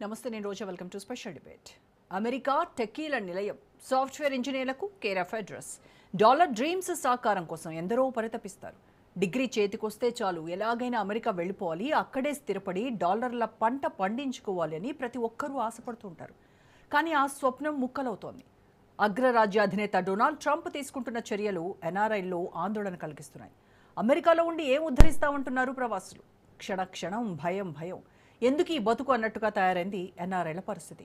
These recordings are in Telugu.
నమస్తే, నేను Roja. Welcome to special debate. America టెక్కీల నిలయం, సాఫ్ట్వేర్ ఇంజనీర్లకు care of address. Dollar dreams సాకారం కోసం ఎందరో పరితపిస్తారు. డిగ్రీ చేతికొస్తే చాలు, ఎలాగైనా అమెరికా వెళ్ళిపోవాలి, అక్కడే స్థిరపడి డాలర్ల పంట పండించుకోవాలి అని ప్రతి ఒక్కరూ ఆశపడుతుంటారు. కానీ ఆ స్వప్నం ముక్కలవుతోంది. అగ్రరాజ్య అధినేత డొనాల్డ్ ట్రంప్ తీసుకుంటున్న చర్యలు ఎన్ఆర్ఐల్లో ఆందోళన కలిగిస్తున్నాయి. అమెరికాలో ఉండి ఏం ఉద్ధరిస్తామంటున్నారు ప్రవాసులు? క్షణక్షణం భయం భయం. ఎందుకు ఈ బతుకు అన్నట్టుగా తయారైంది ఎన్ఆర్ఐల పరిస్థితి.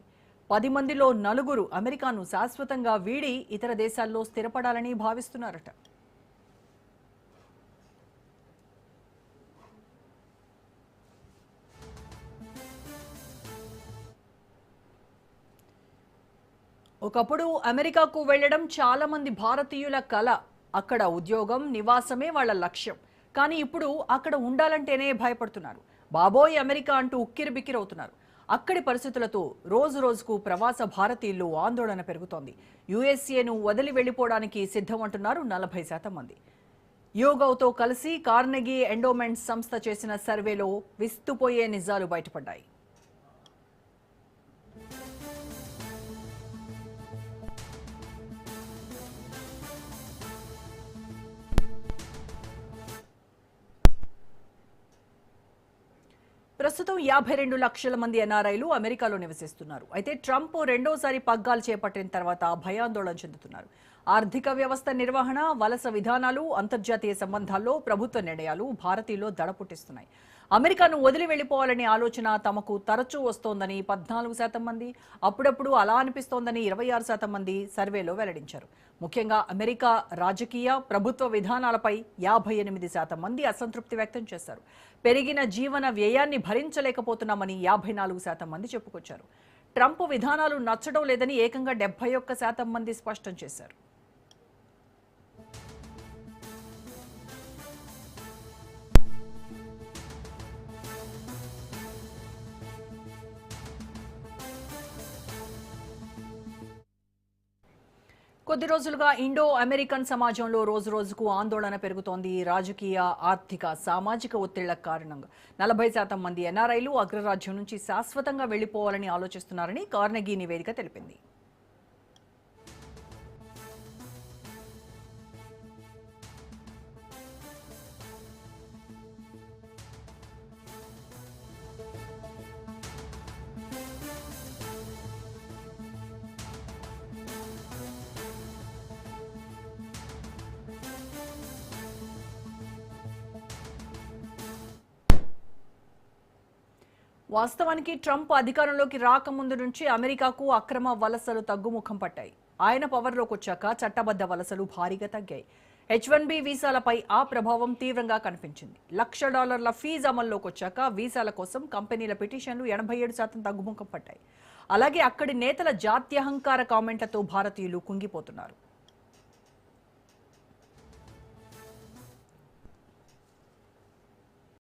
10 మందిలో 9 అమెరికాను శాశ్వతంగా వీడి ఇతర దేశాల్లో స్థిరపడాలని భావిస్తున్నారట. ఒకప్పుడు అమెరికాకు వెళ్లడం చాలా మంది భారతీయుల కల. అక్కడ ఉద్యోగం, నివాసమే వాళ్ల లక్ష్యం. కానీ ఇప్పుడు అక్కడ ఉండాలంటేనే భయపడుతున్నారు. బాబోయ్ అమెరికా అంటూ ఉక్కిరిబిక్కిరవుతున్నారు. అక్కడి పరిస్థితులతో రోజు రోజుకు ప్రవాస భారతీయుల్లో ఆందోళన పెరుగుతోంది. యుఎస్ఏను వదిలి వెళ్లిపోవడానికి సిద్ధమంటున్నారు 40% మంది. యోగౌతో కలిసి కార్నెగీ ఎండోమెంట్స్ సంస్థ చేసిన సర్వేలో విస్తుపోయే నిజాలు బయటపడ్డాయి. ప్రస్తుతం 52 లక్షల మంది ఎన్ఆర్ఐలు అమెరికాలో నివసిస్తున్నారు. అయితే ట్రంప్ రెండోసారి పగ్గాలు చేపట్టిన తర్వాత భయాందోళన చెందుతున్నారు. ఆర్థిక వ్యవస్థ నిర్వహణ, వలస విధానాలు, అంతర్జాతీయ సంబంధాల్లో ప్రభుత్వ నిర్ణయాలు భారతీయుల్లో దడ పుట్టిస్తున్నాయి. అమెరికాను వదిలి వెళ్లిపోవాలనే ఆలోచన తమకు తరచూ వస్తోందని 14% మంది, అప్పుడప్పుడు అలా అనిపిస్తోందని 26% మంది సర్వేలో వెల్లడించారు. ముఖ్యంగా అమెరికా రాజకీయ, ప్రభుత్వ విధానాలపై 58% మంది అసంతృప్తి వ్యక్తం చేశారు. పెరిగిన జీవన వ్యయాన్ని భరించలేకపోతున్నామని 54% మంది చెప్పుకొచ్చారు. ట్రంప్ విధానాలు నచ్చడం లేదని ఏకంగా 71% మంది స్పష్టం చేశారు. కొద్ది రోజులుగా ఇండో అమెరికన్ సమాజంలో రోజు రోజుకు ఆందోళన పెరుగుతోంది. రాజకీయ, ఆర్థిక, సామాజిక ఒత్తిళ్ల కారణంగా 40% మంది ఎన్ఆర్ఐలు అగ్రరాజ్యం నుంచి శాశ్వతంగా వెళ్లిపోవాలని ఆలోచిస్తున్నారని కార్నెగీ నివేదిక తెలిపింది. వాస్తవానికి ట్రంప్ అధికారంలోకి రాకముందు నుంచి అమెరికాకు అక్రమ వలసలు తగ్గుముఖం పట్టాయి. ఆయన పవర్లోకి వచ్చాక చట్టబద్ధ వలసలు భారీగా తగ్గాయి. H-1B వీసాలపై ఆ ప్రభావం తీవ్రంగా కనిపించింది. $1,00,000 ఫీజు అమల్లోకి వచ్చాక వీసాల కోసం కంపెనీల పిటిషన్లు 87% తగ్గుముఖం పట్టాయి. అలాగే అక్కడి నేతల జాత్యహంకార కామెంట్లతో భారతీయులు కుంగిపోతున్నారు.